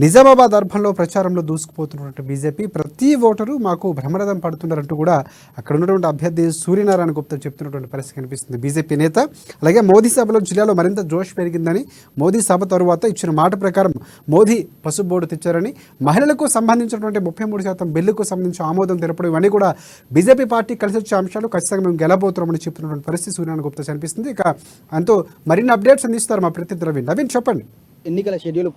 నిజామాబాద్ అర్బన్లో ప్రచారంలో దూసుకుపోతున్నటువంటి బీజేపీ ప్రతి ఓటరు మాకు బ్రహ్మరథం పడుతున్నారంటూ కూడా అక్కడ ఉన్నటువంటి అభ్యర్థి సూర్యనారాయణ గుప్తా చెప్తున్నటువంటి పరిస్థితి కనిపిస్తుంది. బీజేపీ నేత అలాగే మోదీ సభలో జిల్లాలో మరింత జోష్ పెరిగిందని, మోదీ సభ తరువాత ఇచ్చిన మాట ప్రకారం మోదీ పసుపు బోర్డు తెచ్చారని, మహిళలకు సంబంధించినటువంటి 33% బిల్లుకు సంబంధించిన ఆమోదం తెలపడం ఇవన్నీ కూడా బీజేపీ పార్టీ కలిసి వచ్చే అంశాలు. ఖచ్చితంగా మేము గెలబోతున్నామని చెప్తున్నటువంటి పరిస్థితి సూర్యనారాయణ గుప్తా కనిపిస్తుంది. ఇక అంటూ మరిన్ని అప్డేట్స్ అందిస్తారు మా ప్రతినిధి నవీన్. నవీన్ చెప్పండి. ఎన్నికల షెడ్యూల్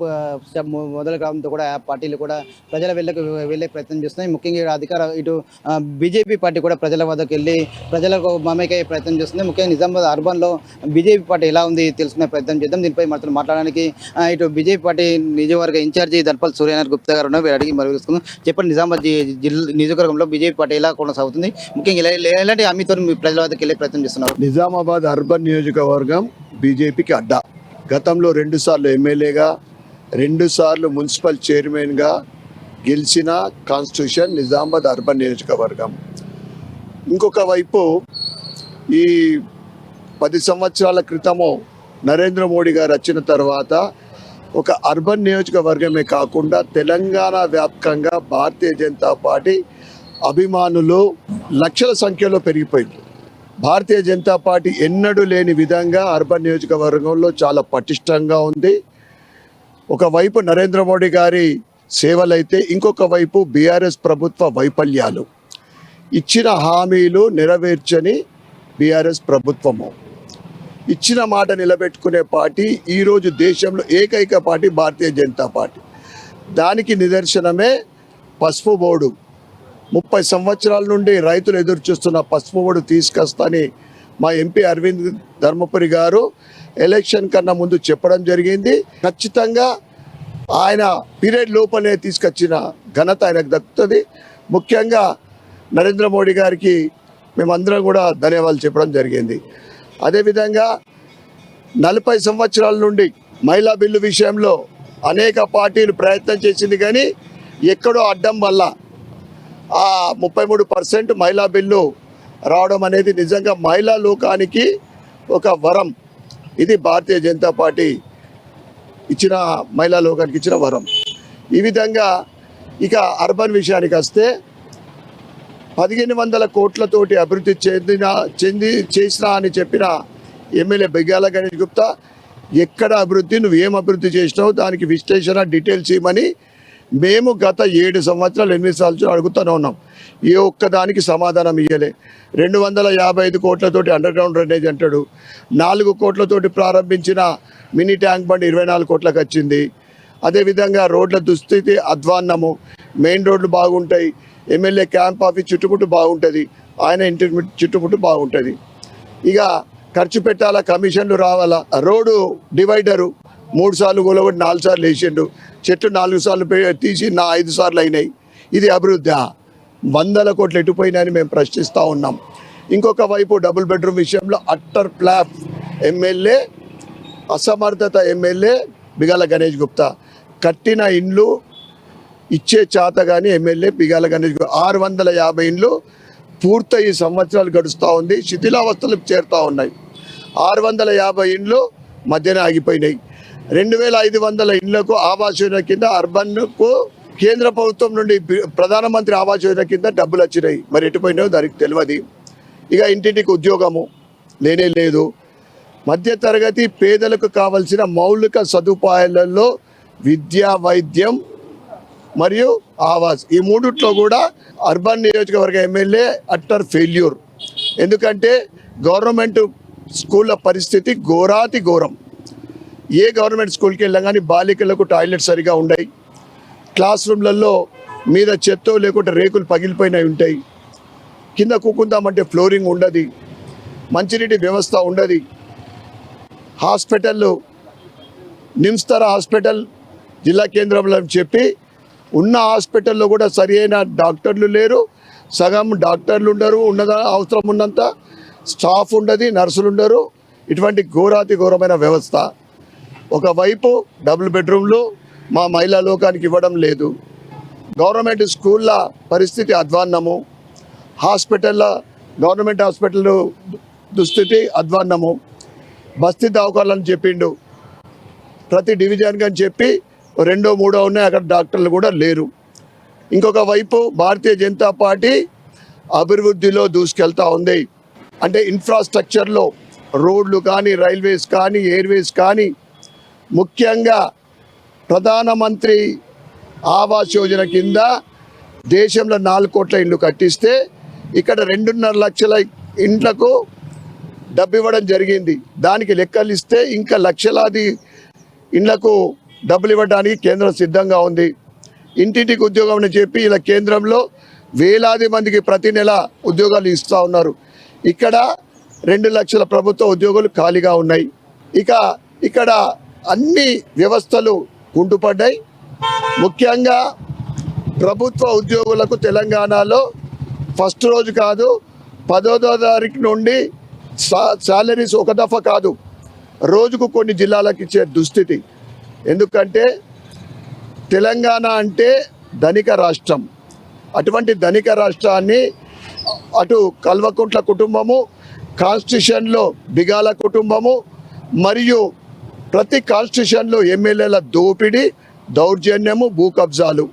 మొదలు కావడంతో కూడా పార్టీలు కూడా ప్రజల వెళ్ళే ప్రయత్నం చేస్తున్నాయి. ముఖ్యంగా ఇటు బీజేపీ పార్టీ కూడా ప్రజల వద్దకు వెళ్ళి ప్రజలకు మమేకయ్యే ప్రయత్నం చేస్తుంది. ముఖ్యంగా నిజామాబాద్ అర్బన్లో బీజేపీ పార్టీ ఎలా ఉంది తెలుసుకునే ప్రయత్నం చేద్దాం. దీనిపై మనతో మాట్లాడడానికి ఇటు బీజేపీ పార్టీ నియోజకవర్గ ఇన్ఛార్జి దర్పల్ సూర్యనారాయణ గుప్తా గారు ఉన్నారు. అడిగి మరి తెలుసుకుందాం. చెప్పండి, నిజామాబాద్ నియోజకవర్గంలో బీజేపీ పార్టీ ఎలా కొనసాగుతుంది, ముఖ్యంగా ఎలాంటి హామీతో ప్రజల వద్దకు వెళ్ళే ప్రయత్నం చేస్తున్నారు? నిజామాబాద్ అర్బన్ నియోజకవర్గం బీజేపీకి అడ్డా. గతంలో 2 సార్లు ఎమ్మెల్యేగా, 2 సార్లు మున్సిపల్ చైర్మన్గా గెలిచిన కాన్స్టిట్యూషన్ నిజామాబాద్ అర్బన్ నియోజకవర్గం. ఇంకొక వైపు ఈ 10 సంవత్సరాల క్రితము నరేంద్ర మోడీ గారు వచ్చిన తర్వాత ఒక అర్బన్ నియోజకవర్గమే కాకుండా తెలంగాణ వ్యాప్తంగా భారతీయ జనతా పార్టీ అభిమానులు లక్షల సంఖ్యలో పెరిగిపోయింది. భారతీయ జనతా పార్టీ ఎన్నడూ లేని విధంగా అర్బన్ నియోజకవర్గంలో చాలా పటిష్టంగా ఉంది. ఒకవైపు నరేంద్ర మోడీ గారి సేవలైతే, ఇంకొక వైపు బీఆర్ఎస్ ప్రభుత్వ వైఫల్యాలు, ఇచ్చిన హామీలు నెరవేర్చని బీఆర్ఎస్ ప్రభుత్వము. ఇచ్చిన మాట నిలబెట్టుకునే పార్టీ ఈరోజు దేశంలో ఏకైక పార్టీ భారతీయ జనతా పార్టీ. దానికి నిదర్శనమే పసుపు బోర్డు. 30 సంవత్సరాల నుండి రైతులు ఎదురు చూస్తున్న పసుపు బోర్డు తీసుకొస్తాని మా ఎంపీ అరవింద్ ధర్మపురి గారు ఎలక్షన్ కన్నా ముందు చెప్పడం జరిగింది. ఖచ్చితంగా ఆయన పీరియడ్ లోపలే తీసుకొచ్చిన ఘనత ఆయనకు దక్కుతుంది. ముఖ్యంగా నరేంద్ర మోడీ గారికి మేమందరం కూడా ధన్యవాదాలు చెప్పడం జరిగింది. అదేవిధంగా 40 సంవత్సరాల నుండి మహిళా బిల్లు విషయంలో అనేక పార్టీలు ప్రయత్నం చేసింది, కానీ ఎక్కడో అడ్డం వల్ల ఆ 33% మహిళా బిల్లు రావడం అనేది నిజంగా మహిళా లోకానికి ఒక వరం. ఇది భారతీయ జనతా పార్టీ ఇచ్చిన మహిళా లోకానికి ఇచ్చిన వరం. ఈ విధంగా ఇక అర్బన్ విషయానికి వస్తే 1500 కోట్లతోటి అభివృద్ధి చేసినా అని చెప్పిన ఎమ్మెల్యే బిగ్గాల గణేష్ గుప్తా, ఎక్కడ అభివృద్ధి, నువ్వు ఏం అభివృద్ధి చేసినావు, దానికి విశ్లేషణ డీటెయిల్స్ ఇవ్వమని మేము గత 7 సంవత్సరాలు 8 సంవత్సరాలు అడుగుతూనే ఉన్నాం. ఏ ఒక్కదానికి సమాధానం ఇవ్వలే. 255 కోట్లతోటి అండర్ గ్రౌండ్ డ్రైనేజ్ అంటాడు. 4 కోట్లతోటి ప్రారంభించిన మినీ ట్యాంక్ బండ్ 24 కోట్లకు వచ్చింది. అదేవిధంగా రోడ్ల దుస్థితి అధ్వాన్నము. మెయిన్ రోడ్లు బాగుంటాయి, ఎమ్మెల్యే క్యాంప్ ఆఫీస్ చుట్టుముట్టు బాగుంటుంది, ఆయన ఇంటి చుట్టుముట్టు బాగుంటుంది. ఇక ఖర్చు పెట్టాలా, కమిషన్లు రావాలా. రోడ్డు డివైడరు 3 సార్లు కూలగొట్టి 4 సార్లు వేసిండు. చెట్లు 4 సార్లు తీసి 5 సార్లు అయినాయి. ఇది అభివృద్ధి? 100 కోట్లు ఎటుపోయినాయని మేము ప్రశ్నిస్తూ ఉన్నాం. ఇంకొక వైపు డబుల్ బెడ్రూమ్ విషయంలో అట్టర్ ఫ్లాప్ ఎమ్మెల్యే, అసమర్థత ఎమ్మెల్యే బిగాల గణేష్ గుప్తా. కట్టిన ఇండ్లు ఇచ్చే చేత కానీ ఎమ్మెల్యే బిగాల గణేష్ గుప్తా 650 ఇండ్లు పూర్తయి సంవత్సరాలు గడుస్తూ ఉంది, శిథిలావస్థలకు చేరుతూ ఉన్నాయి. 650 ఇండ్లు మధ్యన ఆగిపోయినాయి. 2500 ఇండ్లకు ఆవాస్ యోజన కింద అర్బన్కు కేంద్ర ప్రభుత్వం నుండి ప్రధానమంత్రి ఆవాస్ యోజన కింద డబ్బులు వచ్చినాయి. మరి ఎటుపోయినాయో దానికి తెలియదు. ఇక ఇంటింటికి ఉద్యోగము లేనే లేదు. మధ్యతరగతి పేదలకు కావలసిన మౌలిక సదుపాయాలలో విద్య, వైద్యం మరియు ఆవాస్, ఈ మూడిట్లో కూడా అర్బన్ నియోజకవర్గ ఎమ్మెల్యే అట్టర్ ఫెయిల్యూర్. ఎందుకంటే గవర్నమెంట్ స్కూళ్ళ పరిస్థితి ఘోరాతి ఘోరం. ఏ గవర్నమెంట్ స్కూల్కి వెళ్ళాం కానీ బాలికలకు టాయిలెట్ సరిగా ఉండయి, క్లాస్ రూమ్లలో మీద చెత్త లేకుంటే రేకులు పగిలిపోయినవి ఉంటాయి, కింద కూకుందామంటే ఫ్లోరింగ్ ఉండదు, మంచినీటి వ్యవస్థ ఉండదు. హాస్పిటళ్ళు నిమ్స్తర హాస్పిటల్ జిల్లా కేంద్రంలో చెప్పి ఉన్న హాస్పిటల్లో కూడా సరి అయిన డాక్టర్లు లేరు, సగం డాక్టర్లు ఉండరు, అవసరం ఉన్నంత స్టాఫ్ ఉండదు, నర్సులు ఉండరు. ఇటువంటి ఘోరాతి ఘోరమైన వ్యవస్థ. ఒకవైపు డబుల్ బెడ్రూమ్లు మా మహిళా లోకానికి ఇవ్వడం లేదు, గవర్నమెంట్ స్కూళ్ళ పరిస్థితి అధ్వాన్నము, గవర్నమెంట్ హాస్పిటల్ దుస్థితి అధ్వాన్నము. బస్తీ దవాఖానాలని చెప్పిండు, ప్రతి డివిజన్ అని చెప్పి రెండో మూడో ఉన్నాయి, అక్కడ డాక్టర్లు కూడా లేరు. ఇంకొక వైపు భారతీయ జనతా పార్టీ అభివృద్ధిలో దూసుకెళ్తా ఉంది. అంటే ఇన్ఫ్రాస్ట్రక్చర్లో రోడ్లు కానీ, రైల్వేస్ కానీ, ఎయిర్వేస్ కానీ, ముఖ్యంగా ప్రధానమంత్రి ఆవాస్ యోజన కింద దేశంలో 4 కోట్ల ఇండ్లు కట్టిస్తే ఇక్కడ 2.5 లక్షల ఇండ్లకు డబ్బు ఇవ్వడం జరిగింది. దానికి లెక్కలు ఇస్తే ఇంకా లక్షలాది ఇండ్లకు డబ్బులు ఇవ్వడానికి కేంద్రం సిద్ధంగా ఉంది. ఇంటింటికి ఉద్యోగం అని చెప్పి ఇలా కేంద్రంలో వేలాది మందికి ప్రతి నెల ఉద్యోగాలు ఇస్తూ ఉన్నారు. ఇక్కడ 2 లక్షల ప్రభుత్వ ఉద్యోగులు ఖాళీగా ఉన్నాయి. ఇక్కడ అన్ని వ్యవస్థలు కుంటుపడ్డాయి. ముఖ్యంగా ప్రభుత్వ ఉద్యోగులకు తెలంగాణలో ఫస్ట్ రోజు కాదు 10వ తారీఖు నుండి శాలరీస్ ఒక దఫా కాదు, రోజుకు కొన్ని జిల్లాలకు ఇచ్చే దుస్థితి. ఎందుకంటే తెలంగాణ అంటే ధనిక రాష్ట్రం. అటువంటి ధనిక రాష్ట్రాన్ని అటు కల్వకుంట్ల కుటుంబము, కాన్స్టిట్యూషన్లో బిగాల కుటుంబము, మరియు ప్రతి కాన్స్టిట్యూషన్లో ఎమ్మెల్యేల దోపిడీ, దౌర్జన్యము, భూ కబ్జాలు.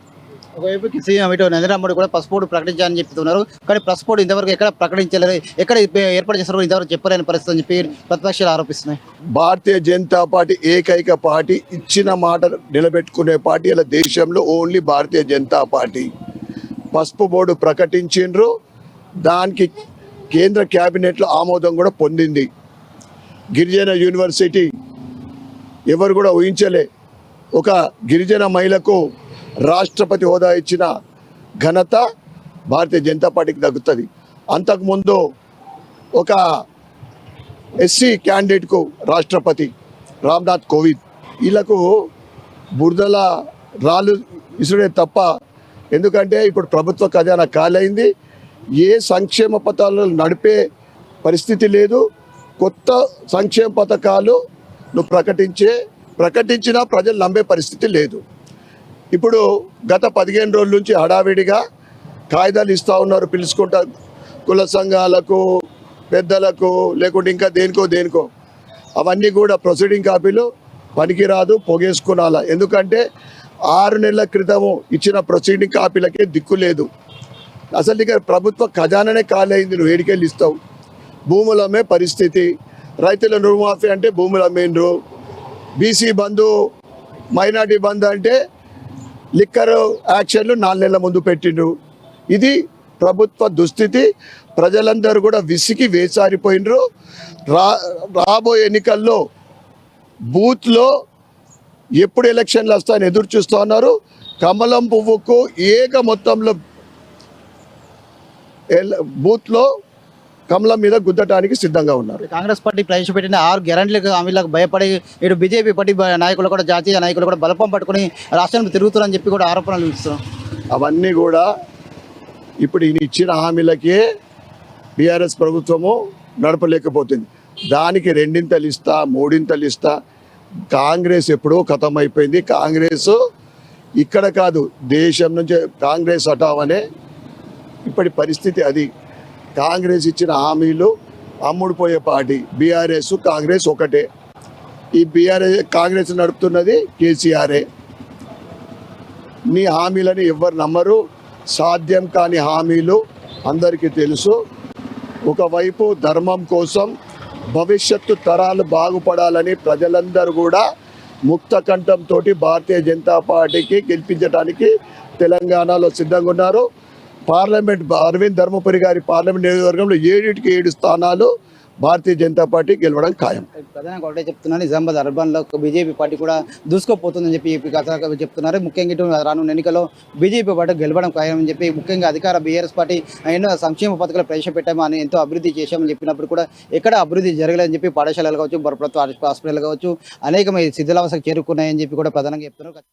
ఒకవైపు సీఎం ఇటు నరేంద్ర మోడీ కూడా పసుపోడు ప్రకటించాలని చెప్తున్నారు. కానీ పసుపోడు ఇంతవరకు ఎక్కడ ప్రకటించలేదు, ఎక్కడ ఏర్పాటు చేస్తారు ఇంతవరకు చెప్పలేని పరిస్థితి అని చెప్పి ప్రతిపక్షాలు ఆరోపిస్తున్నాయి. భారతీయ జనతా పార్టీ ఏకైక పార్టీ, ఇచ్చిన మాట నిలబెట్టుకునే పార్టీ ఇలా దేశంలో ఓన్లీ భారతీయ జనతా పార్టీ. పసుపు బోర్డు ప్రకటించిండ్రు, దానికి కేంద్ర క్యాబినెట్లో ఆమోదం కూడా పొందింది. గిరిజన యూనివర్సిటీ ఎవరు కూడా ఊహించలే, ఒక గిరిజన మహిళకు రాష్ట్రపతి హోదా ఇచ్చిన ఘనత భారతీయ జనతా పార్టీకి దక్కుతుంది. అంతకుముందు ఒక ఎస్సీ క్యాండిడేట్కు రాష్ట్రపతి రామ్నాథ్ కోవింద్. వీళ్ళకు బురదల రాళ్ళు ఇసుడే తప్ప, ఎందుకంటే ఇప్పుడు ప్రభుత్వ ఖజానా ఖాళీ. ఏ సంక్షేమ పథకాలు నడిపే పరిస్థితి లేదు. కొత్త సంక్షేమ పథకాలు నువ్వు ప్రకటించినా ప్రజలు నమ్మే పరిస్థితి లేదు. ఇప్పుడు గత 15 రోజుల నుంచి హడావిడిగా కాయిదాలు ఇస్తూ ఉన్నారు, పిలుచుకుంటా కుల సంఘాలకు, పెద్దలకు, లేకుంటే ఇంకా దేనికో. అవన్నీ కూడా ప్రొసీడింగ్ కాపీలు పనికిరాదు, పొగేసుకునాలా. ఎందుకంటే 6 నెలల క్రితము ఇచ్చిన ప్రొసీడింగ్ కాపీలకే దిక్కు లేదు. అసలు ఇక ప్రభుత్వ ఖజానానే ఖాళీ అయింది, నువ్వు ఏడికెళ్ళి ఇస్తావు. భూములు అమ్మే పరిస్థితి. రైతుల రుణమాఫీ అంటే భూములు అమ్మేండ్రు. బీసీ బంధు, మైనార్టీ బంధు అంటే లిక్కర్ యాక్షన్లు 4 నెలల ముందు పెట్టిండ్రు. ఇది ప్రభుత్వ దుస్థితి. ప్రజలందరూ కూడా విసిగి వేసారిపోయినరు. రాబోయే ఎన్నికల్లో బూత్లో ఎప్పుడు ఎలక్షన్లు వస్తాయని ఎదురు చూస్తూ ఉన్నారు. కమలం పువ్వుకు ఏక మొత్తంలో బూత్లో కమలం మీద గుద్దటానికి సిద్ధంగా ఉన్నారు. కాంగ్రెస్ పార్టీ ప్రవేశపెట్టిన 6 గ్యారెంటీలకు హామీలకు భయపడి ఇటు బీజేపీ పార్టీ నాయకులు కూడా, జాతీయ నాయకులు కూడా బలపం పట్టుకుని రాష్ట్రంలో తిరుగుతున్నారని చెప్పి కూడా ఆరోపణలు ఇస్తున్నాం. అవన్నీ కూడా ఇప్పుడు ఈయన ఇచ్చిన హామీలకే బీఆర్ఎస్ ప్రభుత్వము నడపలేకపోతుంది. దానికి 2 ఇస్తా, 3 ఇస్తా. కాంగ్రెస్ ఎప్పుడో ఖతం అయిపోయింది. కాంగ్రెస్ ఇక్కడ కాదు, దేశం నుంచి కాంగ్రెస్ హఠావనే ఇప్పటి పరిస్థితి అది. కాంగ్రెస్ ఇచ్చిన హామీలు అమ్ముడుపోయే పార్టీ. బీఆర్ఎస్ కాంగ్రెస్ ఒకటే. ఈ కాంగ్రెస్ నడుపుతున్నది కేసీఆరే. నీ హామీలని ఎవ్వరు నమ్మరు. సాధ్యం కాని హామీలు అందరికీ తెలుసు. ఒకవైపు ధర్మం కోసం, భవిష్యత్తు తరాలు బాగుపడాలని ప్రజలందరూ కూడా ముక్త కంఠంతో భారతీయ జనతా పార్టీకి గెలిపించడానికి తెలంగాణలో సిద్ధంగా ఉన్నారు. పార్లమెంట్ అరవింద్ ధర్మపురి గారి పార్లమెంట్ నియోజకవర్గంలో 7 స్థానాలు భారతీయ జనతా పార్టీ గెలవడం ఖాయం. ప్రధానంగా ఒకటే చెప్తున్నారు, నిజామాబాద్ అర్బన్లో బీజేపీ పార్టీ కూడా దూసుకోపోతుందని చెప్పి చెప్తున్నారు. ముఖ్యంగా ఇటు రానున్న ఎన్నికల్లో బీజేపీ పార్టీ గెలవడం ఖాయం అని చెప్పి, ముఖ్యంగా అధికార బీఆర్ఎస్ పార్టీ ఎన్నో సంక్షేమ పథకాలు ప్రవేశపెట్టామని, ఎంతో అభివృద్ధి చేశామని చెప్పినప్పుడు కూడా ఎక్కడ అభివృద్ధి జరగలేదని చెప్పి, పాఠశాలలు కావచ్చు, ప్రభుత్వ హాస్పిటల్ కావచ్చు, అనేకమైన శిథిలావస్థకు చేరుకున్నాయని చెప్పి కూడా ప్రధానంగా చెప్తున్నారు.